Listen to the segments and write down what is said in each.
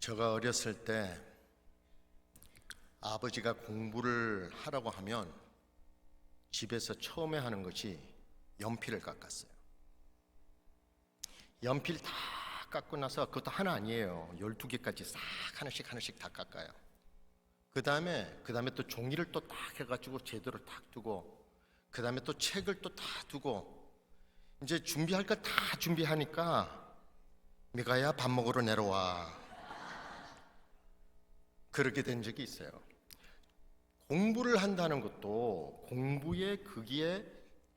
제가 어렸을 때 아버지가 공부를 하라고 하면 집에서 처음에 하는 것이 연필을 깎았어요. 연필 다 깎고 나서 그것도 하나 아니에요. 12개까지 싹 하나씩 다 깎아요. 그 다음에 또 종이를 또 딱 해가지고 제대로 딱 두고, 그 다음에 또 책을 또 다 두고, 이제 준비할 거 다 준비하니까 미가야 밥 먹으러 내려와. 그렇게 된 적이 있어요. 공부를 한다는 것도 공부의 거기에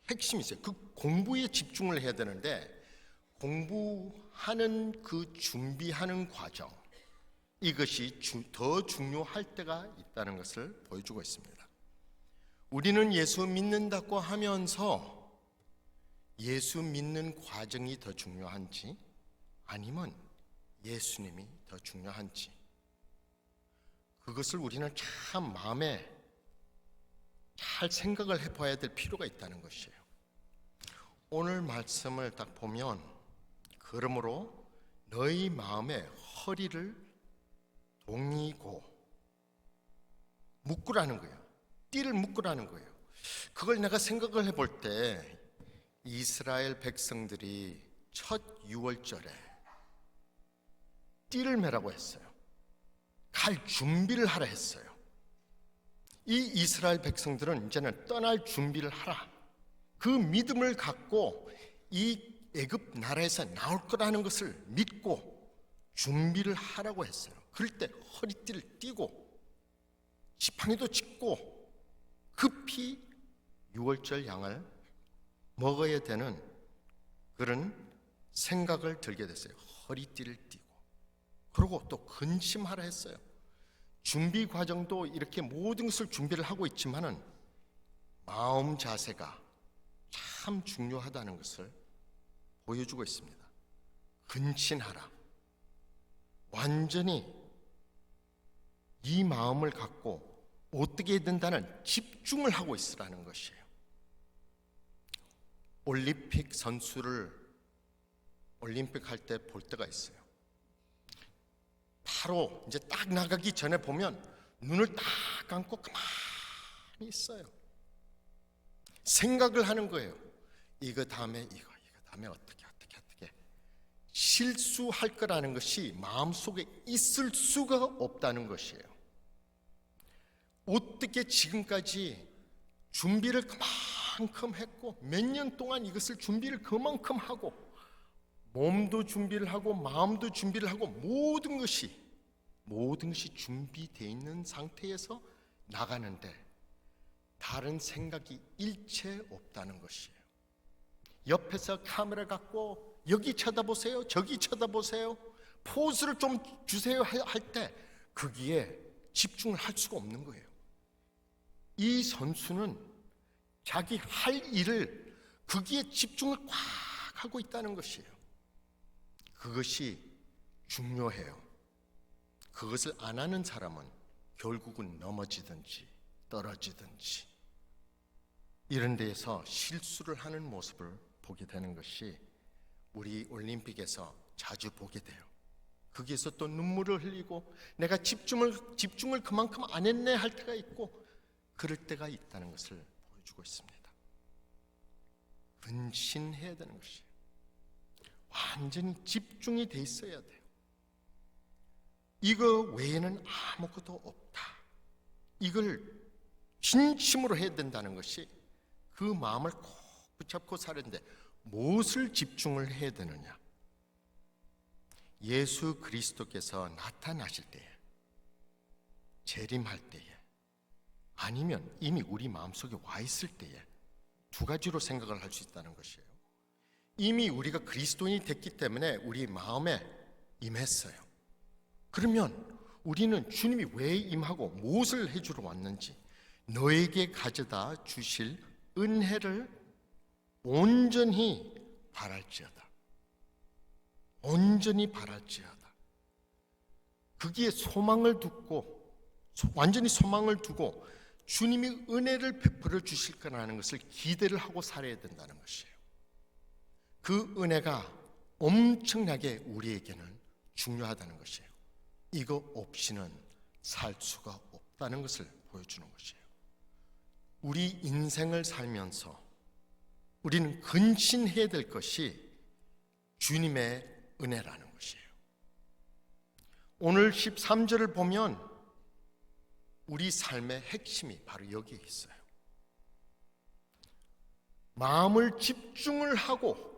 핵심이 있어요. 그 공부에 집중을 해야 되는데, 공부하는 그 준비하는 과정, 이것이 더 중요할 때가 있다는 것을 보여주고 있습니다. 우리는 예수 믿는다고 하면서 예수 믿는 과정이 더 중요한지, 아니면 예수님이 더 중요한지, 그것을 우리는 참 마음에 잘 생각을 해봐야 될 필요가 있다는 것이에요. 오늘 말씀을 딱 보면, 그러므로 너희 마음의 허리를 동이고 묶으라는 거예요. 띠를 묶으라는 거예요. 그걸 내가 생각을 해볼 때, 이스라엘 백성들이 첫 유월절에 띠를 매라고 했어요. 갈 준비를 하라 했어요. 이 이스라엘 백성들은 이제는 떠날 준비를 하라, 그 믿음을 갖고 이 애굽 나라에서 나올 거라는 것을 믿고 준비를 하라고 했어요. 그럴 때 허리띠를 띠고 지팡이도 짚고 급히 유월절 양을 먹어야 되는 그런 생각을 들게 됐어요. 허리띠를 띠고, 그리고 또 근심하라 했어요. 준비 과정도 이렇게 모든 것을 준비를 하고 있지만은 마음 자세가 참 중요하다는 것을 보여주고 있습니다. 근신하라. 완전히 이 마음을 갖고 어떻게 된다는 집중을 하고 있으라는 것이에요. 올림픽 선수를 올림픽 할 때 볼 때가 있어요. 바로 이제 딱 나가기 전에 보면 눈을 딱 감고 가만히 있어요. 생각을 하는 거예요. 이거 다음에 이거 다음에 어떻게 실수할 거라는 것이 마음속에 있을 수가 없다는 것이에요. 어떻게 지금까지 준비를 그만큼 했고, 몇 년 동안 이것을 준비를 그만큼 하고, 몸도 준비를 하고 마음도 준비를 하고, 모든 것이 준비되어 있는 상태에서 나가는데 다른 생각이 일체 없다는 것이에요. 옆에서 카메라 갖고 여기 쳐다보세요, 저기 쳐다보세요, 포즈를 좀 주세요 할 때 거기에 집중을 할 수가 없는 거예요. 이 선수는 자기 할 일을 거기에 집중을 꽉 하고 있다는 것이에요. 그것이 중요해요. 그것을 안 하는 사람은 결국은 넘어지든지 떨어지든지 이런 데에서 실수를 하는 모습을 보게 되는 것이 우리 올림픽에서 자주 보게 돼요. 거기에서 또 눈물을 흘리고 내가 집중을 그만큼 안 했네 할 때가 있고, 그럴 때가 있다는 것을 보여주고 있습니다. 근신해야 되는 것이에요. 완전히 집중이 돼 있어야 돼요. 이거 외에는 아무것도 없다, 이걸 진심으로 해야 된다는 것이 그 마음을 꼭 붙잡고 사는데, 무엇을 집중을 해야 되느냐? 예수 그리스도께서 나타나실 때에, 재림할 때에, 아니면 이미 우리 마음속에 와 있을 때에 두 가지로 생각을 할 수 있다는 것이에요. 이미 우리가 그리스도인이 됐기 때문에 우리 마음에 임했어요. 그러면 우리는 주님이 왜 임하고 무엇을 해주러 왔는지, 너에게 가져다 주실 은혜를 온전히 바랄지어다. 온전히 바랄지어다. 거기에 소망을 두고, 완전히 소망을 두고 주님이 은혜를 베풀어 주실 거라는 것을 기대를 하고 살아야 된다는 것이에요. 그 은혜가 엄청나게 우리에게는 중요하다는 것이에요. 이거 없이는 살 수가 없다는 것을 보여주는 것이에요. 우리 인생을 살면서 우리는 근신해야 될 것이 주님의 은혜라는 것이에요. 오늘 13절을 보면 우리 삶의 핵심이 바로 여기에 있어요. 마음을 집중을 하고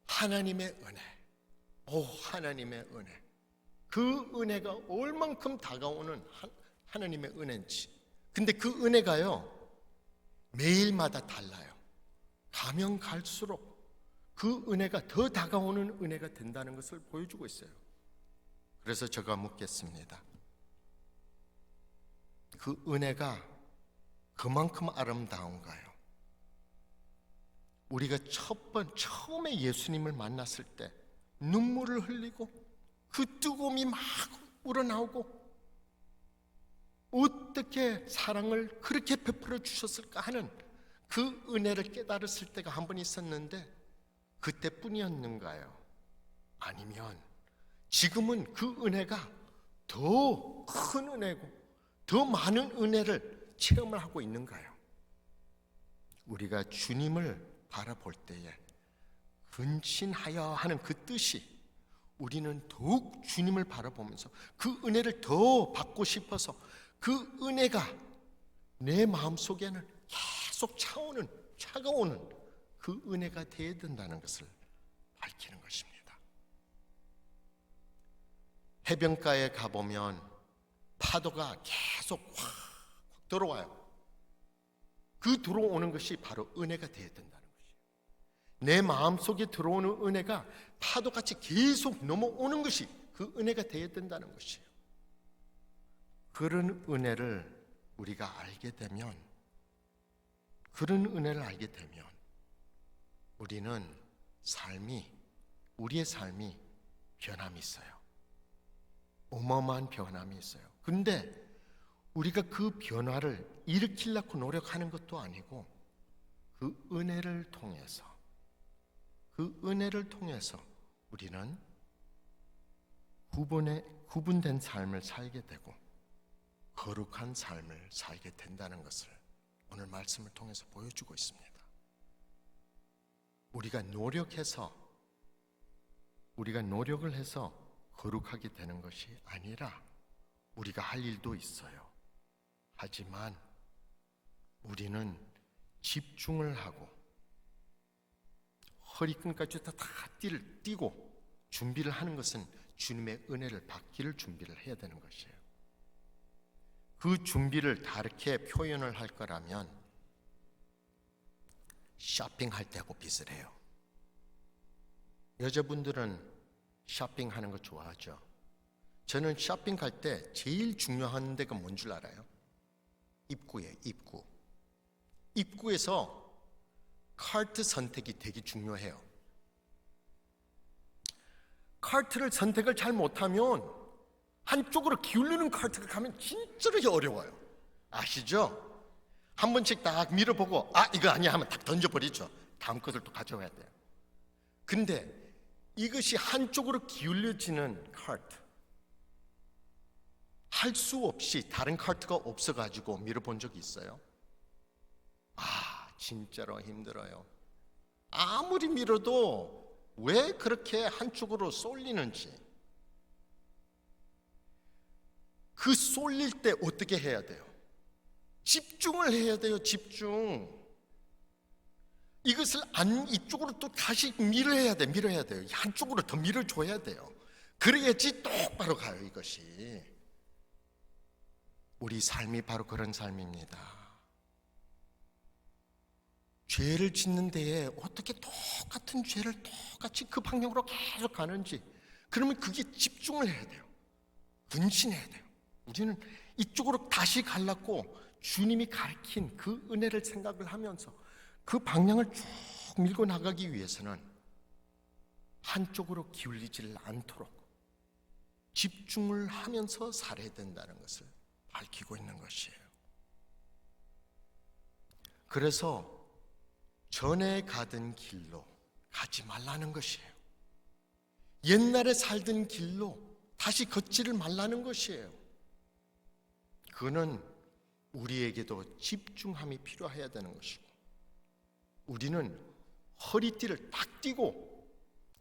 하나님의 은혜, 하나님의 은혜, 그 은혜가 얼만큼 다가오는 하나님의 은혜인지. 근데 그 은혜가요 매일마다 달라요. 가면 갈수록 그 은혜가 더 다가오는 은혜가 된다는 것을 보여주고 있어요. 그래서 제가 묻겠습니다. 그 은혜가 그만큼 아름다운가요? 우리가 처음에 예수님을 만났을 때 눈물을 흘리고 그 뜨거움이 막 우러나오고 어떻게 사랑을 그렇게 베풀어 주셨을까 하는 그 은혜를 깨달았을 때가 한 번 있었는데 그때뿐이었는가요? 아니면 지금은 그 은혜가 더 큰 은혜고 더 많은 은혜를 체험을 하고 있는가요? 우리가 주님을 바라볼 때에 근신하여 하는 그 뜻이 우리는 더욱 주님을 바라보면서 그 은혜를 더 받고 싶어서 그 은혜가 내 마음속에는 계속 차가오는 그 은혜가 되어야 된다는 것을 밝히는 것입니다. 해변가에 가보면 파도가 계속 확 들어와요. 그 들어오는 것이 바로 은혜가 되어야 된다는 것이에요. 내 마음속에 들어오는 은혜가 파도같이 계속 넘어오는 것이 그 은혜가 되어야 된다는 것이에요. 그런 은혜를 우리가 알게 되면, 그런 은혜를 알게 되면 우리는 우리의 삶이 변함이 있어요. 어마어마한 변함이 있어요. 근데 우리가 그 변화를 일으키려고 노력하는 것도 아니고 그 은혜를 통해서 우리는 구분된 삶을 살게 되고 거룩한 삶을 살게 된다는 것을 오늘 말씀을 통해서 보여주고 있습니다. 우리가 노력을 해서 거룩하게 되는 것이 아니라 우리가 할 일도 있어요. 하지만 우리는 집중을 하고 허리끈까지 다 뛰고 준비를 하는 것은 주님의 은혜를 받기를 준비를 해야 되는 것이에요. 그 준비를 다르게 표현을 할 거라면 쇼핑할 때하고 비슷해요. 여자분들은 쇼핑하는 거 좋아하죠. 저는 쇼핑 갈 때 제일 중요한 데가 뭔 줄 알아요? 입구예요. 입구에서 카트 선택이 되게 중요해요. 카트를 선택을 잘 못하면 한쪽으로 기울는 카트가 가면 진짜로 어려워요. 아시죠? 한 번씩 딱 밀어보고 이거 아니야 하면 딱 던져버리죠. 다음 것을 또 가져와야 돼요. 근데 이것이 한쪽으로 기울여지는 카트, 할 수 없이 다른 카트가 없어가지고 밀어본 적이 있어요? 진짜로 힘들어요. 아무리 밀어도 왜 그렇게 한쪽으로 쏠리는지. 그 쏠릴 때 어떻게 해야 돼요? 집중을 해야 돼요. 집중. 이것을 이쪽으로 또 다시 밀어야 돼요. 한쪽으로 더 밀어줘야 돼요. 그래야지 똑바로 가요. 이것이 우리 삶이 바로 그런 삶입니다. 죄를 짓는 데에 어떻게 똑같은 죄를 똑같이 그 방향으로 계속 가는지, 그러면 그게 집중을 해야 돼요. 근신해야 돼요. 우리는 이쪽으로 다시 가려고 주님이 가르친 그 은혜를 생각을 하면서 그 방향을 쭉 밀고 나가기 위해서는 한쪽으로 기울이질 않도록 집중을 하면서 살아야 된다는 것을 밝히고 있는 것이에요. 그래서 전에 가던 길로 가지 말라는 것이에요. 옛날에 살던 길로 다시 걷지를 말라는 것이에요. 그거는 우리에게도 집중함이 필요해야 되는 것이고, 우리는 허리띠를 딱 띄고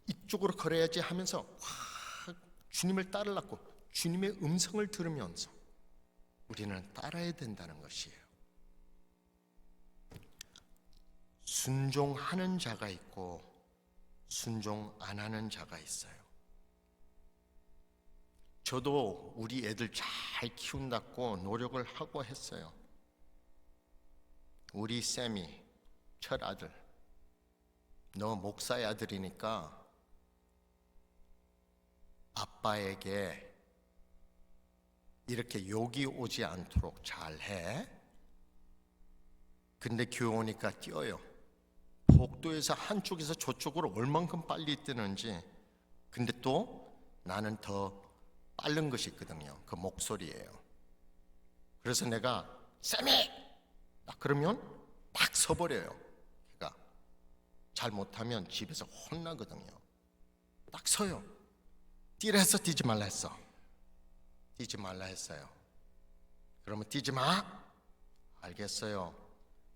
이쪽으로 걸어야지 하면서 확 주님을 따르려고 주님의 음성을 들으면서 우리는 따라야 된다는 것이에요. 순종하는 자가 있고 순종 안 하는 자가 있어요. 저도 우리 애들 잘 키운다고 노력을 하고 했어요. 우리 쌤이 첫 아들, 너 목사의 아들이니까 아빠에게 이렇게 욕이 오지 않도록 잘해. 근데 교회 오니까 뛰어요. 복도에서 한쪽에서 저쪽으로 얼만큼 빨리 뛰는지. 근데 또 나는 더 빠른 것이 있거든요. 그 목소리예요. 그래서 내가 쌤이 딱 그러면 딱 서버려요. 걔가 잘못하면 집에서 혼나거든요. 딱 서요. 뛰라 했어, 뛰지 말라 했어? 뛰지 말라 했어요. 그러면 뛰지 마. 알겠어요.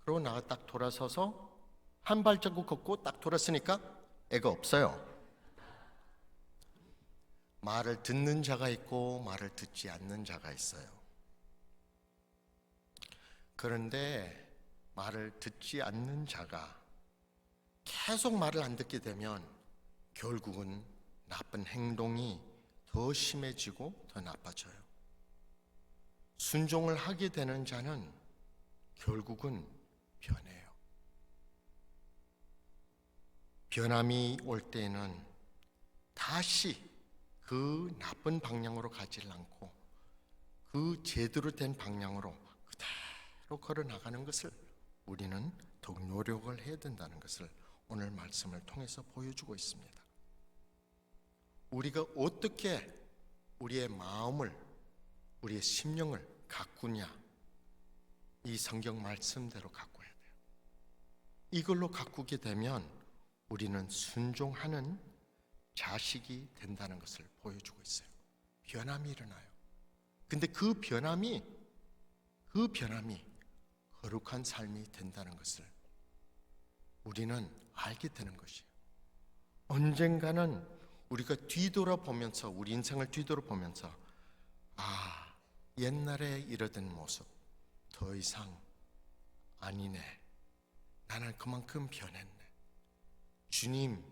그러고 나가 딱 돌아서서 한 발자국 걷고 딱 돌았으니까 애가 없어요. 말을 듣는 자가 있고 말을 듣지 않는 자가 있어요. 그런데 말을 듣지 않는 자가 계속 말을 안 듣게 되면 결국은 나쁜 행동이 더 심해지고 더 나빠져요. 순종을 하게 되는 자는 결국은 변해요. 변함이 올 때에는 다시 그 나쁜 방향으로 가지 않고 그 제대로 된 방향으로 그대로 걸어 나가는 것을 우리는 더욱 노력을 해야 된다는 것을 오늘 말씀을 통해서 보여주고 있습니다. 우리가 어떻게 우리의 마음을, 우리의 심령을 가꾸냐, 이 성경 말씀대로 가꿔야 돼요. 이걸로 가꾸게 되면 우리는 순종하는 자식이 된다는 것을 보여주고 있어요. 변함이 일어나요. 근데 그 변함이 거룩한 삶이 된다는 것을 우리는 알게 되는 것이에요. 언젠가는 우리가 뒤돌아보면서, 우리 인생을 뒤돌아보면서 옛날에 이러던 모습 더 이상 아니네. 나는 그만큼 변했네. 주님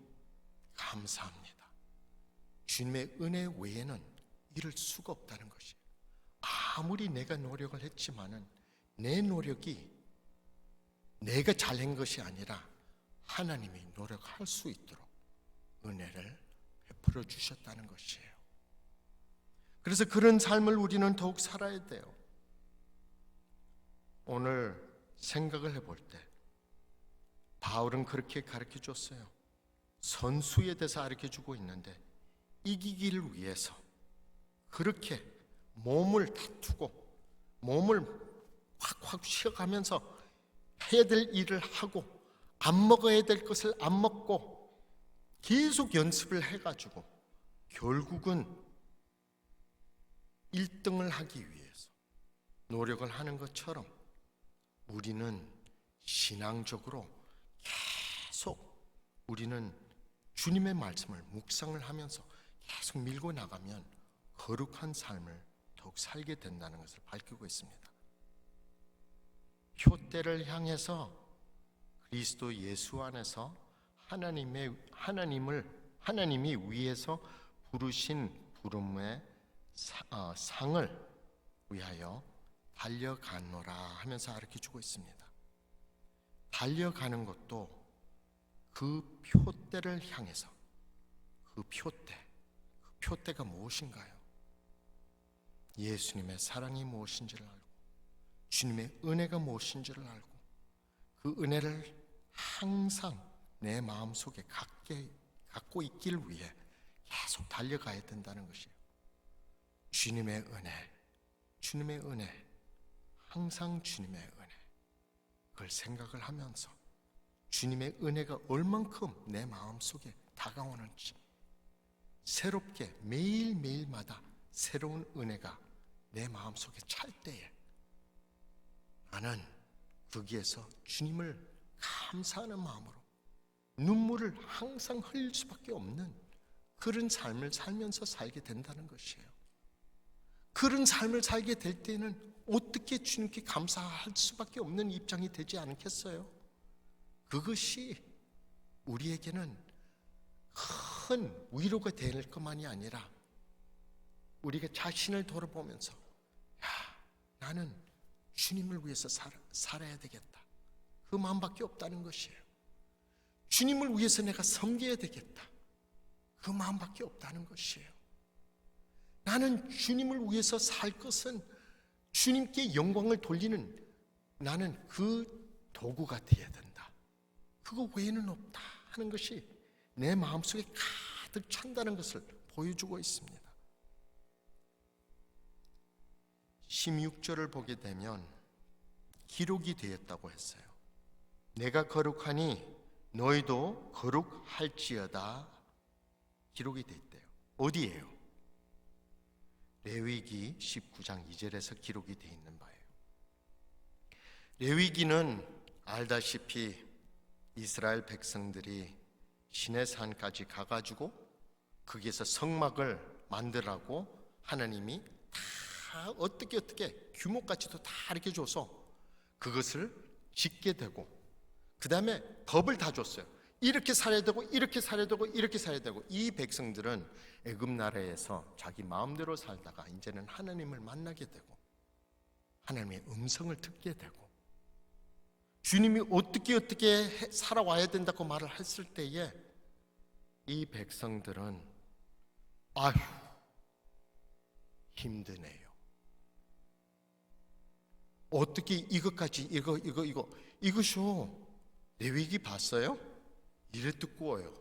감사합니다. 주님의 은혜 외에는 이럴 수가 없다는 것이에요. 아무리 내가 노력을 했지만은 내 노력이 내가 잘한 것이 아니라 하나님이 노력할 수 있도록 은혜를 베풀어 주셨다는 것이에요. 그래서 그런 삶을 우리는 더욱 살아야 돼요. 오늘 생각을 해볼 때 바울은 그렇게 가르쳐 줬어요. 선수에 대해서 가르쳐 주고 있는데 이기기를 위해서 그렇게 몸을 다투고 몸을 확확 쉬어가면서 해야 될 일을 하고 안 먹어야 될 것을 안 먹고 계속 연습을 해가지고 결국은 1등을 하기 위해서 노력을 하는 것처럼 우리는 신앙적으로 계속 우리는 주님의 말씀을 묵상을 하면서 계속 밀고 나가면 거룩한 삶을 더욱 살게 된다는 것을 밝히고 있습니다. 표대를 향해서 그리스도 예수 안에서 하나님이 위에서 부르신 부름의 상을 위하여 달려가노라 하면서 가르쳐주고 있습니다. 달려가는 것도 그 표대를 향해서 그 표대가 무엇인가요? 예수님의 사랑이 무엇인지를 알고 주님의 은혜가 무엇인지를 알고 그 은혜를 항상 내 마음속에 갖고 있길 위해 계속 달려가야 된다는 것이에요. 주님의 은혜, 항상 주님의 은혜, 그걸 생각을 하면서 주님의 은혜가 얼만큼 내 마음속에 다가오는지 새롭게 매일매일마다 새로운 은혜가 내 마음속에 찰 때에 나는 거기에서 주님을 감사하는 마음으로 눈물을 항상 흘릴 수밖에 없는 그런 삶을 살면서 살게 된다는 것이에요. 그런 삶을 살게 될 때는 어떻게 주님께 감사할 수밖에 없는 입장이 되지 않겠어요? 그것이 우리에게는 큰 위로가 될 것만이 아니라 우리가 자신을 돌아보면서 나는 주님을 위해서 살아야 되겠다, 그 마음밖에 없다는 것이에요. 주님을 위해서 내가 섬겨야 되겠다, 그 마음밖에 없다는 것이에요. 나는 주님을 위해서 살 것은 주님께 영광을 돌리는 나는 그 도구가 되어야 된다, 그거 외에는 없다 하는 것이 내 마음속에 가득 찬다는 것을 보여주고 있습니다. 16절을 보게 되면 기록이 되었다고 했어요. 내가 거룩하니 너희도 거룩할지어다. 기록이 되었대요. 어디예요? 레위기 19장 2절에서 기록이 되어 있는 바예요. 레위기는 알다시피 이스라엘 백성들이 시내산까지 가가지고 거기에서 성막을 만들라고 하나님이 다 어떻게 규모까지도 다 이렇게 줘서 그것을 짓게 되고, 그 다음에 법을 다 줬어요. 이렇게 살아야 되고 이렇게 살아야 되고 이렇게 살아야 되고. 이 백성들은 애굽 나라에서 자기 마음대로 살다가 이제는 하나님을 만나게 되고 하나님의 음성을 듣게 되고 주님이 어떻게 살아와야 된다고 말을 했을 때에 이 백성들은 아휴 힘드네요. 어떻게 이것까지 이것이요. 레위기 봤어요? 이래 두꺼워요.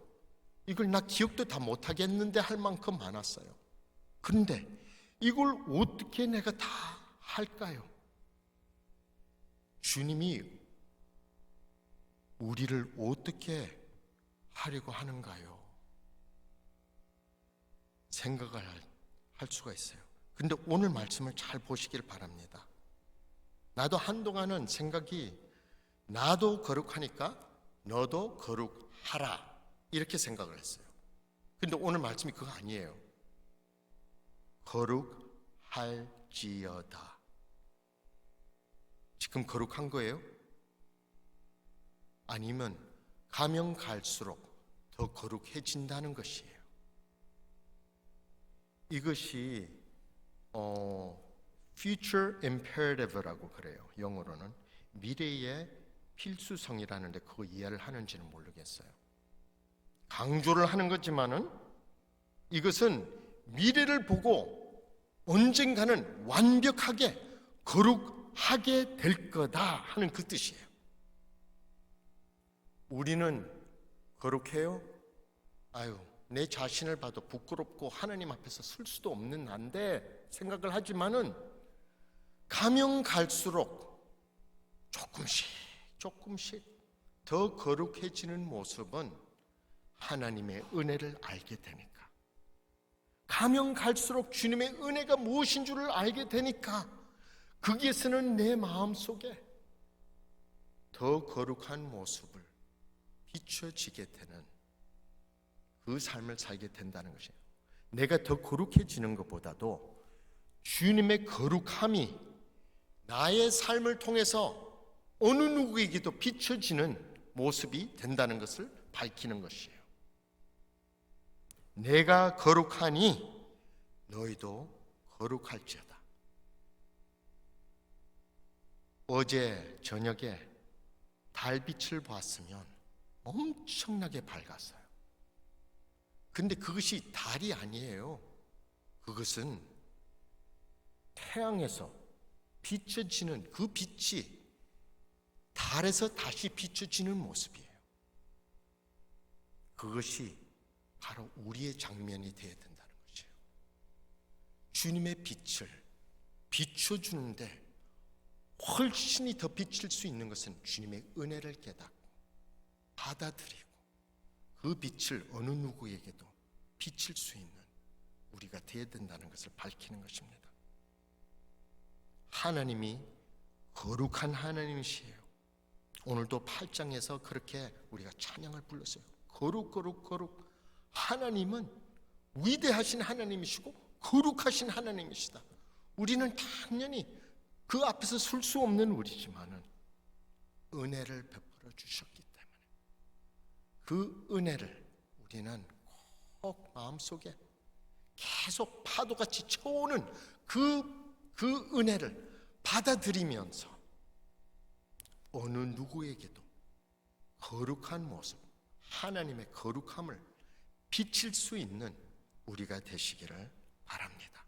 이걸 나 기억도 다 못하겠는데 할 만큼 많았어요. 그런데 이걸 어떻게 내가 다 할까요? 주님이 우리를 어떻게 하려고 하는가요? 생각을 할 수가 있어요. 근데 오늘 말씀을 잘 보시길 바랍니다. 나도 한동안은 생각이 나도 거룩하니까 너도 거룩하라 이렇게 생각을 했어요. 근데 오늘 말씀이 그거 아니에요. 거룩할지어다. 지금 거룩한 거예요? 아니면 가면 갈수록 더 거룩해진다는 것이에요. 이것이 future imperative라고 그래요. 영어로는 미래의 필수성이라는데 그거 이해를 하는지는 모르겠어요. 강조를 하는 거지만은 이것은 미래를 보고 언젠가는 완벽하게 거룩하게 될 거다 하는 그 뜻이에요. 우리는 거룩해요? 아유, 내 자신을 봐도 부끄럽고 하나님 앞에서 설 수도 없는 난데 생각을 하지만은 가면 갈수록 조금씩 더 거룩해지는 모습은 하나님의 은혜를 알게 되니까, 가면 갈수록 주님의 은혜가 무엇인 줄을 알게 되니까 거기에서는 내 마음속에 더 거룩한 모습을 비춰지게 되는 그 삶을 살게 된다는 것이에요. 내가 더 거룩해지는 것보다도 주님의 거룩함이 나의 삶을 통해서 어느 누구에게도 비춰지는 모습이 된다는 것을 밝히는 것이에요. 내가 거룩하니 너희도 거룩할지어다. 어제 저녁에 달빛을 봤으면 엄청나게 밝았어요. 근데 그것이 달이 아니에요. 그것은 태양에서 비춰지는 그 빛이 달에서 다시 비춰지는 모습이에요. 그것이 바로 우리의 장면이 되어야 된다는 것이에요. 주님의 빛을 비춰주는데 훨씬이 더 비칠 수 있는 것은 주님의 은혜를 깨닫고 받아들이고 그 빛을 어느 누구에게도 비칠 수 있는 우리가 되어야 된다는 것을 밝히는 것입니다. 하나님이 거룩한 하나님이시에요. 오늘도 8장에서 그렇게 우리가 찬양을 불렀어요. 거룩 거룩 거룩. 하나님은 위대하신 하나님이시고 거룩하신 하나님이시다. 우리는 당연히 그 앞에서 설 수 없는 우리지만은 은혜를 베풀어 주셨기 때문에 그 은혜를 우리는 꼭 마음속에 계속 파도같이 쳐오는 그 은혜를 받아들이면서 어느 누구에게도 거룩한 모습, 하나님의 거룩함을 비칠 수 있는 우리가 되시기를 바랍니다.